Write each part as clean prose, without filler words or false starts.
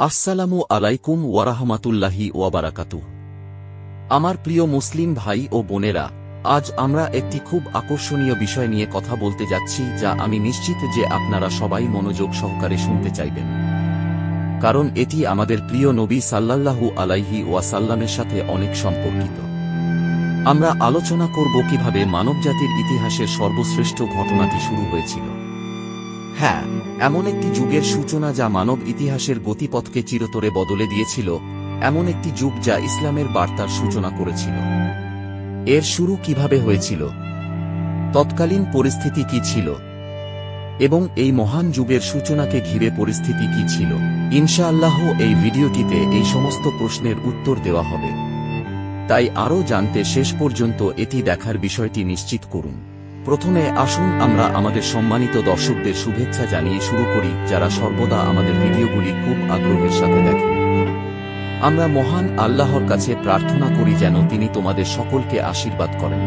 আসসালামু আলাইকুম ওয়ারাহমাতুল্লাহি ওয়াবারাকাতুহু। আমার প্রিয় মুসলিম ভাই ও বোনেরা, আজ আমরা একটি খুব আকর্ষণীয় বিষয় নিয়ে কথা বলতে যাচ্ছি, যা আমি নিশ্চিত যে আপনারা সবাই মনোযোগ সহকারে শুনতে চাইবেন, কারণ এটি আমাদের প্রিয় নবী সাল্লাল্লাহু আলাইহি ওয়াসাল্লামের সাথে অনেক সম্পর্কিত। আমরা আলোচনা করব কিভাবে মানবজাতির ইতিহাসের সর্বশ্রেষ্ঠ ঘটনাটি শুরু হয়েছিল। হ্যাঁ, এমন একটি যুগের সূচনা যা মানব ইতিহাসের গতিপথকে চিরতরে বদলে দিয়েছিল, এমন একটি যুগ যা ইসলামের বার্তার সূচনা করেছিল। এর শুরু কিভাবে হয়েছিল, তৎকালীন পরিস্থিতি কি ছিল, এবং এই মহান যুগের সূচনাকে ঘিরে পরিস্থিতি কি ছিল, ইনশাআল্লাহ এই ভিডিওটিতে এই সমস্ত প্রশ্নের উত্তর দেওয়া হবে। তাই আরও জানতে শেষ পর্যন্ত এটি দেখার বিষয়টি নিশ্চিত করুন। প্রথমে আসুন আমরা আমাদের সম্মানিত দর্শকদের শুভেচ্ছা জানিয়ে শুরু করি, যারা সর্বদা আমাদের ভিডিওগুলি খুব আগ্রহের সাথে দেখেন। আমরা মহান আল্লাহর কাছে প্রার্থনা করি যেন তিনি তোমাদের সকলকে আশীর্বাদ করেন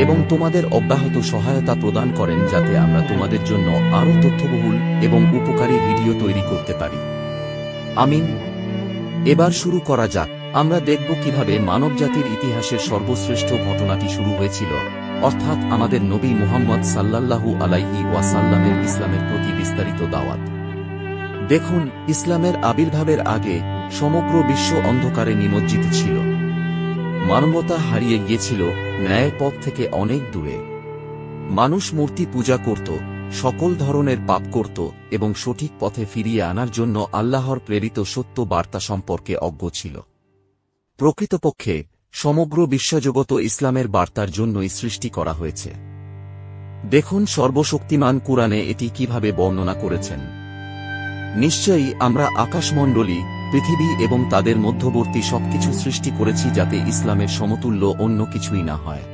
এবং তোমাদের অব্যাহত সহায়তা প্রদান করেন, যাতে আমরা তোমাদের জন্য আরও তথ্যবহুল এবং উপকারী ভিডিও তৈরি করতে পারি। আমিন। এবার শুরু করা যাক। আমরা দেখব কিভাবে মানবজাতির ইতিহাসের সর্বশ্রেষ্ঠ ঘটনাটি শুরু হয়েছিল, অর্থাৎ আমাদের নবী মুহাম্মদ সাল্লাল্লাহু আলাইহি ওয়াসাল্লামের ইসলামের প্রতি বিস্তারিত দাওয়াত। দেখুন, ইসলামের আবির্ভাবের আগে সমগ্র বিশ্ব অন্ধকারে নিমজ্জিত ছিল। মানবতা হারিয়ে গিয়েছিল, ন্যায়ের পথ থেকে অনেক দূরে। মানুষ মূর্তি পূজা করত, সকল ধরনের পাপ করত এবং সঠিক পথে ফিরিয়ে আনার জন্য আল্লাহর প্রেরিত সত্য বার্তা সম্পর্কে অজ্ঞ ছিল। প্রকৃতপক্ষে সমগ্র বিশ্বজগৎ ইসলামের বার্তার জন্যই সৃষ্টি করা হয়েছে। দেখুন সর্বশক্তিমান কুরআনে এটি কিভাবে বর্ণনা করেছেন। নিশ্চয়ই আমরা আকাশমণ্ডলী, পৃথিবী এবং তাদের মধ্যবর্তী সবকিছু সৃষ্টি করেছি যাতে ইসলামের সমতুল্য অন্য কিছুই না হয়।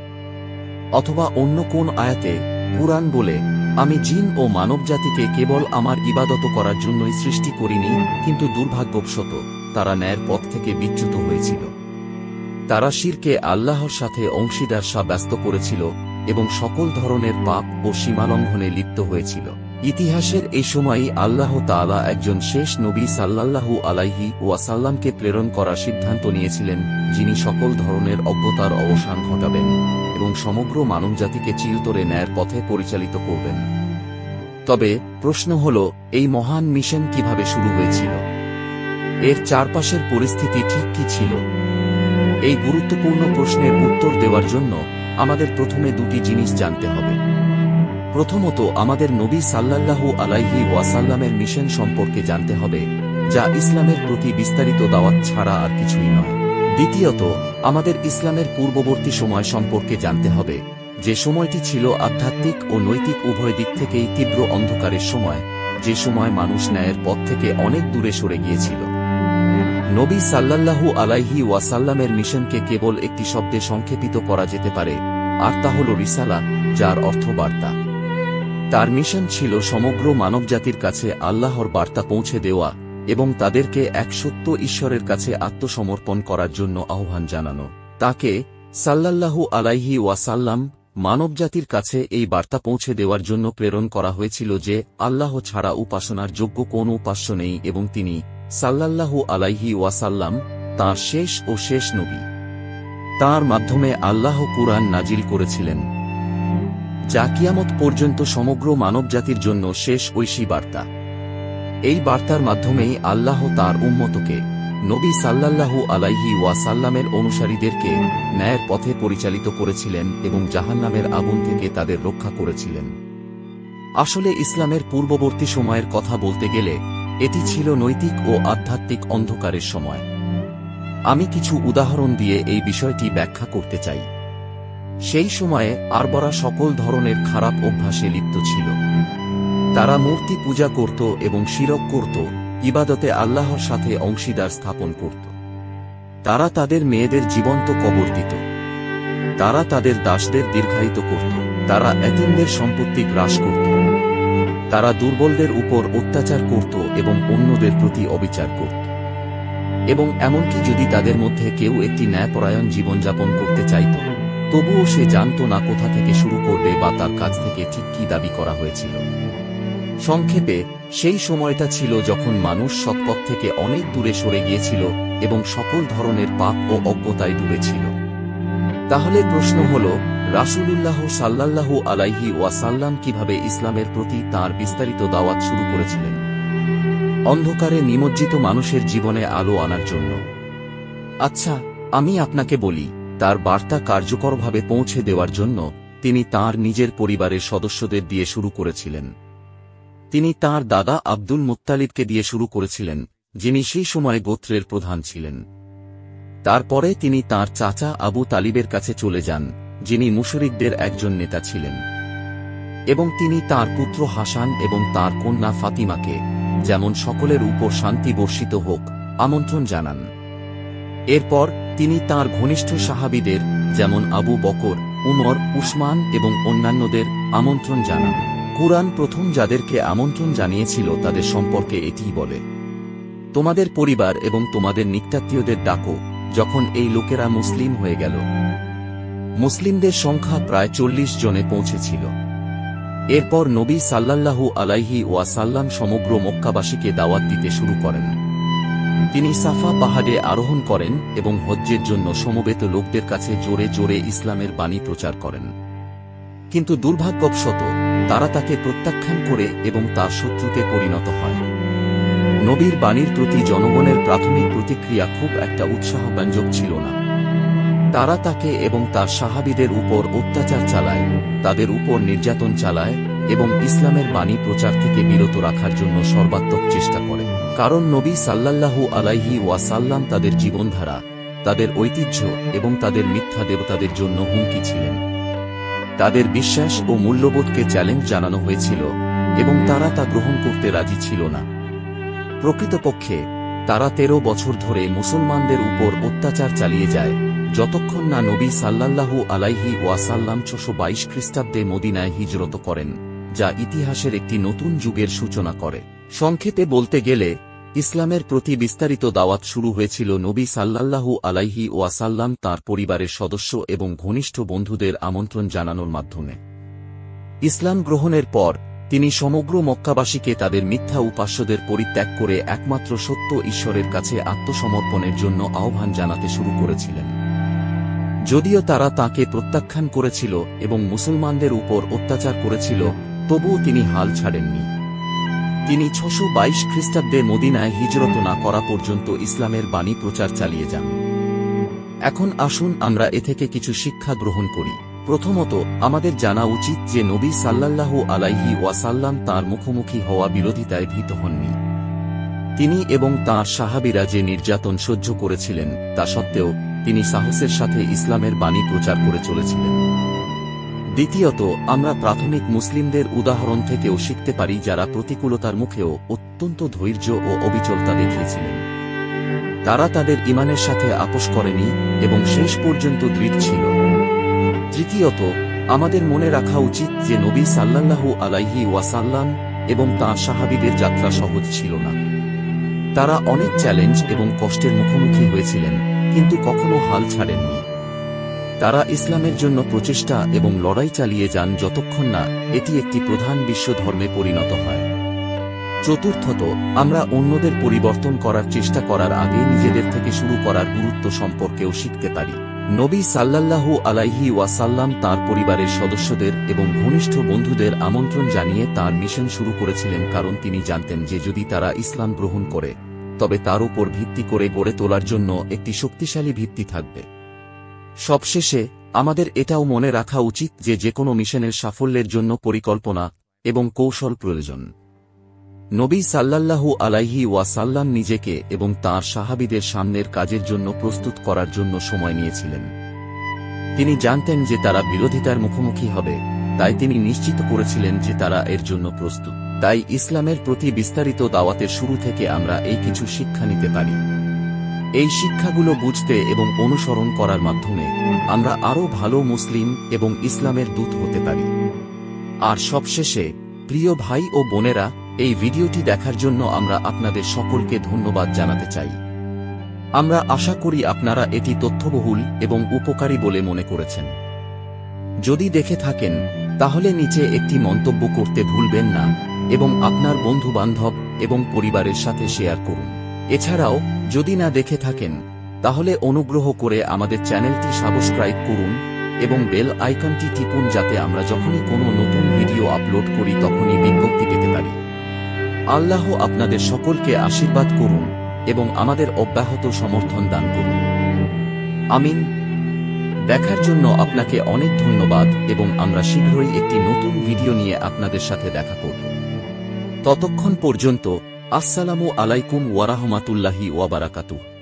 অথবা অন্য কোন আয়াতে কুরআন বলে, আমি জিন ও মানবজাতিকে কেবল আমার ইবাদত করার জন্যই সৃষ্টি করিনি, কিন্তু দুর্ভাগ্যবশত তারা ন্যায়ের পথ থেকে বিচ্যুত হয়েছিল। তারা শিরকে আল্লাহর সাথে অংশীদার সাব্যস্ত করেছিল এবং সকল ধরনের পাপ ও সীমালঙ্ঘনে লিপ্ত হয়েছিল। ইতিহাসের এই সময়ই আল্লাহ তাআলা একজন শেষ নবী সাল্লাল্লাহু আলাইহি ওয়াসাল্লামকে প্রেরণ করার সিদ্ধান্ত নিয়েছিলেন, যিনি সকল ধরনের অজ্ঞতার অবসান ঘটাবেন এবং সমগ্র মানবজাতিকে চিরতরে ন্যায়ের পথে পরিচালিত করবেন। তবে প্রশ্ন হল, এই মহান মিশন কিভাবে শুরু হয়েছিল? এর চারপাশের পরিস্থিতি ঠিক কি ছিল? এই গুরুত্বপূর্ণ প্রশ্নের উত্তর দেওয়ার জন্য আমাদের প্রথমে দুটি জিনিস জানতে হবে। প্রথমত, আমাদের নবী সাল্লাল্লাহু আলাইহি ওয়াসাল্লামের মিশন সম্পর্কে জানতে হবে, যা ইসলামের প্রতি বিস্তারিত দাওয়াত ছাড়া আর কিছুই নয়। দ্বিতীয়ত, আমাদের ইসলামের পূর্ববর্তী সময় সম্পর্কে জানতে হবে, যে সময়টি ছিল আধ্যাত্মিক ও নৈতিক উভয় দিক থেকেই তীব্র অন্ধকারের সময়, যে সময় মানুষ ন্যায়ের পথ থেকে অনেক দূরে সরে গিয়েছিল। নবী সাল্লাল্লাহু আলাইহি ওয়াসাল্লামের মিশনকে কেবল একটি শব্দে সংক্ষেপিত করা যেতে পারে, আর তা হল রিসালা, যার অর্থ বার্তা। তার মিশন ছিল সমগ্র মানবজাতির কাছে আল্লাহর বার্তা পৌঁছে দেওয়া এবং তাদেরকে এক সত্য ঈশ্বরের কাছে আত্মসমর্পণ করার জন্য আহ্বান জানানো। তাকে সাল্লাল্লাহু আলাইহি ওয়াসাল্লাম মানবজাতির কাছে এই বার্তা পৌঁছে দেওয়ার জন্য প্রেরণ করা হয়েছিল যে আল্লাহ ছাড়া উপাসনার যোগ্য কোন উপাস্য নেই এবং তিনি সাল্লাল্লাহু আলাইহি ওয়াসাল্লাম তাঁর শেষ নবী। তাঁর মাধ্যমে আল্লাহ কুরআন নাজিল করেছিলেন, যা কিয়ামত পর্যন্ত সমগ্র মানবজাতির জন্য শেষ ঐশী বার্তা। এই বার্তার মাধ্যমেই আল্লাহ তাঁর উম্মতকে, নবী সাল্লাল্লাহু আলাইহি ওয়াসাল্লামের অনুসারীদেরকে ন্যায়ের পথে পরিচালিত করেছিলেন এবং জাহান্নামের আগুন থেকে তাদের রক্ষা করেছিলেন। আসলে ইসলামের পূর্ববর্তী সময়ের কথা বলতে গেলে এটি ছিল নৈতিক ও আধ্যাত্মিক অন্ধকারের সময়। আমি কিছু উদাহরণ দিয়ে এই বিষয়টি ব্যাখ্যা করতে চাই। সেই সময়ে আরবরা সকল ধরনের খারাপ অভ্যাসে লিপ্ত ছিল। তারা মূর্তি পূজা করত এবং শিরক করত, ইবাদতে আল্লাহর সাথে অংশীদার স্থাপন করত। তারা তাদের মেয়েদের জীবন্ত কবর দিত। তারা তাদের দাসদের দীর্ঘায়িত করত। তারা এতিমদের সম্পত্তি গ্রাস করত। তারা দুর্বলদের উপর অত্যাচার করত এবং অন্যদের প্রতি অবিচার করত। এবং এমনকি যদি তাদের মধ্যে কেউ একটি ন্যায়পরায়ণ জীবনযাপন করতে চাইত, তবুও সে জানত না কোথা থেকে শুরু করবে বা তার কাছ থেকে ঠিক কী দাবি করা হয়েছিল। সংক্ষেপে, সেই সময়টা ছিল যখন মানুষ সৎপথ থেকে অনেক দূরে সরে গিয়েছিল এবং সকল ধরনের পাপ ও অজ্ঞতায় ডুবেছিল। তাহলে প্রশ্ন হল, রাসূলুল্লাহ সাল্লাল্লাহু আলাইহি ওয়াসাল্লাম কিভাবে ইসলামের প্রতি তাঁর বিস্তারিত দাওয়াত শুরু করেছিলেন? অন্ধকারে নিমজ্জিত মানুষের জীবনে আলো আনার জন্য। আচ্ছা, আমি আপনাকে বলি, তার বার্তা কার্যকরভাবে পৌঁছে দেওয়ার জন্য তিনি তাঁর নিজের পরিবারের সদস্যদের দিয়ে শুরু করেছিলেন। তিনি তাঁর দাদা আব্দুল মুত্তালিবকে দিয়ে শুরু করেছিলেন, যিনি সেই সময় গোত্রের প্রধান ছিলেন। তারপরে তিনি তাঁর চাচা আবু তালিবের কাছে চলে যান, যিনি মুশরিকদের একজন নেতা ছিলেন, এবং তিনি তাঁর পুত্র হাসান এবং তাঁর কন্যা ফাতিমাকে, যেমন সকলের উপর শান্তি বর্ষিত হোক, আমন্ত্রণ জানান। এরপর তিনি তাঁর ঘনিষ্ঠ সাহাবীদের, যেমন আবু বকর, উমর, উসমান এবং অন্যান্যদের আমন্ত্রণ জানান। কুরআন প্রথম যাদেরকে আমন্ত্রণ জানিয়েছিল তাদের সম্পর্কে এটিই বলে, তোমাদের পরিবার এবং তোমাদের নিকটাত্মীয়দের ডাকো। যখন এই লোকেরা মুসলিম হয়ে গেল, মুসলিমদের সংখ্যা প্রায় 40 জনে পৌঁছেছিল। এরপর নবী সাল্লাল্লাহু আলাইহি ওয়াসাল্লাম সমগ্র মক্কাবাসীকে দাওয়াত দিতে শুরু করেন। তিনি সাফা পাহাড়ে আরোহণ করেন এবং হজ্জের জন্য সমবেত লোকদের কাছে জোরে জোরে ইসলামের বাণী প্রচার করেন। কিন্তু দুর্ভাগ্যবশত তারা তাকে প্রত্যাখ্যান করে এবং তার শত্রুতে পরিণত হয়। নবীর বাণীর প্রতি জনগণের প্রাথমিক প্রতিক্রিয়া খুব একটা উৎসাহব্যঞ্জক ছিল না। তারা তাকে এবং তার সাহাবীদের উপর অত্যাচার চালায়, তাদের উপর নির্যাতন চালায় এবং ইসলামের বাণী প্রচার থেকে বিরত রাখার জন্য সর্বাত্মক চেষ্টা করে। কারণ নবী সাল্লাল্লাহু আলাইহি ওয়াসাল্লাম তাদের জীবনধারা, তাদের ঐতিহ্য এবং তাদের মিথ্যা দেবতাদের জন্য হুমকি ছিলেন। তাদের বিশ্বাস ও মূল্যবোধকে চ্যালেঞ্জ জানানো হয়েছিল এবং তারা তা গ্রহণ করতে রাজি ছিল না। প্রকৃতপক্ষে তারা 13 বছর ধরে মুসলমানদের উপর অত্যাচার চালিয়ে যায়, যতক্ষণ না নবী সাল্লাল্লাহু আলাইহি ওয়াসাল্লাম 622 খ্রিস্টাব্দে মদিনায় হিজরত করেন, যা ইতিহাসের একটি নতুন যুগের সূচনা করে। সংক্ষেপে বলতে গেলে, ইসলামের প্রতি বিস্তারিত দাওয়াত শুরু হয়েছিল নবী সাল্লাল্লাহু আলাইহি ওয়াসাল্লাম তাঁর পরিবারের সদস্য এবং ঘনিষ্ঠ বন্ধুদের আমন্ত্রণ জানানোর মাধ্যমে। ইসলাম গ্রহণের পর তিনি সমগ্র মক্কাবাসীকে তাদের মিথ্যা উপাস্যদের পরিত্যাগ করে একমাত্র সত্য ঈশ্বরের কাছে আত্মসমর্পণের জন্য আহ্বান জানাতে শুরু করেছিলেন। যদিও তারা তাঁকে প্রত্যাখ্যান করেছিল এবং মুসলমানদের উপর অত্যাচার করেছিল, তবুও তিনি হাল ছাড়েননি। তিনি 622 খ্রিস্টাব্দে মদিনায় হিজরত না করা পর্যন্ত ইসলামের বাণী প্রচার চালিয়ে যান। এখন আসুন আমরা এ থেকে কিছু শিক্ষা গ্রহণ করি। প্রথমত, আমাদের জানা উচিত যে নবী সাল্লাল্লাহু আলাইহি ওয়াসাল্লাম তাঁর মুখোমুখি হওয়া বিরোধিতায় ভীত হননি। তিনি এবং তাঁর সাহাবীরা যে নির্যাতন সহ্য করেছিলেন, তা সত্ত্বেও তিনি সাহসের সাথে ইসলামের বাণী প্রচার করে চলেছিলেন। দ্বিতীয়ত, আমরা প্রাথমিক মুসলিমদের উদাহরণ থেকেও শিখতে পারি, যারা প্রতিকূলতার মুখেও অত্যন্ত ধৈর্য ও অবিচলতা দেখিয়েছিলেন। তারা তাদের ঈমানের সাথে আপোস করেনি এবং শেষ পর্যন্ত দৃঢ় ছিল। তৃতীয়ত, আমাদের মনে রাখা উচিত যে নবী সাল্লাল্লাহু আলাইহি ওয়াসাল্লাম এবং তাঁর সাহাবীদের যাত্রা সহজ ছিল না। তারা অনেক চ্যালেঞ্জ এবং কষ্টের মুখোমুখি হয়েছিলেন, কিন্তু কখনো হাল ছাড়েননি। তারা ইসলামের জন্য প্রচেষ্টা এবং লড়াই চালিয়ে যান যতক্ষণ না এটি একটি প্রধান বিশ্ব ধর্মে পরিণত হয়। চতুর্থত, আমরা অন্যদের পরিবর্তন করার চেষ্টা করার আগে নিজেদের থেকে শুরু করার গুরুত্ব সম্পর্কেও শিখতে পারি। নবী সাল্লাল্লাহু আলাইহি ওয়াসাল্লাম তাঁর পরিবারের সদস্যদের এবং ঘনিষ্ঠ বন্ধুদের আমন্ত্রণ জানিয়ে তাঁর মিশন শুরু করেছিলেন, কারণ তিনি জানতেন যে যদি তারা ইসলাম গ্রহণ করে, তবে তার উপর ভিত্তি করে গড়ে তোলার জন্য একটি শক্তিশালী ভিত্তি থাকবে। সবশেষে, আমাদের এটাও মনে রাখা উচিত যে যেকোনো মিশনের সাফল্যের জন্য পরিকল্পনা এবং কৌশল প্রয়োজন। নবী সাল্লাল্লাহু আলাইহি ওয়াসাল্লাম নিজেকে এবং তাঁর সাহাবীদের সামনের কাজের জন্য প্রস্তুত করার জন্য সময় নিয়েছিলেন। তিনি জানতেন যে তারা বিরোধিতার মুখোমুখি হবে, তাই তিনি নিশ্চিত করেছিলেন যে তারা এর জন্য প্রস্তুত। তাই ইসলামের প্রতি বিস্তারিত দাওয়াতের শুরু থেকে আমরা এই কিছু শিক্ষা নিতে পারি। এই শিক্ষাগুলো বুঝতে এবং অনুসরণ করার মাধ্যমে আমরা আরও ভালো মুসলিম এবং ইসলামের দূত হতে পারি। আর সবশেষে, প্রিয় ভাই ও বোনেরা, এই ভিডিওটি দেখার জন্য আমরা আপনাদের সকলকে ধন্যবাদ জানাতে চাই। আমরা আশা করি আপনারা এটি তথ্যবহুল এবং উপকারী বলে মনে করেছেন। যদি দেখে থাকেন, তাহলে নিচে একটি মন্তব্য করতে ভুলবেন না এবং আপনার বন্ধু-বান্ধব এবং পরিবারের সাথে শেয়ার করুন। এছাড়াও যদি না দেখে থাকেন তাহলে অনুগ্রহ করে আমাদের চ্যানেলটি সাবস্ক্রাইব করুন এবং বেল আইকনটি টিপুন যাতে আমরা যখনই কোনো নতুন ভিডিও আপলোড করি তখনই বিজ্ঞপ্তি পেতে পারি। আল্লাহ আপনাদের সকলকে আশীর্বাদ করুন এবং আমাদের অব্যাহত সমর্থন দান করুন। আমিন। দেখার জন্য আপনাকে অনেক ধন্যবাদ এবং আমরা শীঘ্রই একটি নতুন ভিডিও নিয়ে আপনাদের সাথে দেখা করব। ততক্ষণ পর্যন্ত আসসালামু আলাইকুম ওয়া রাহমাতুল্লাহি ওয়া বারাকাতুহু।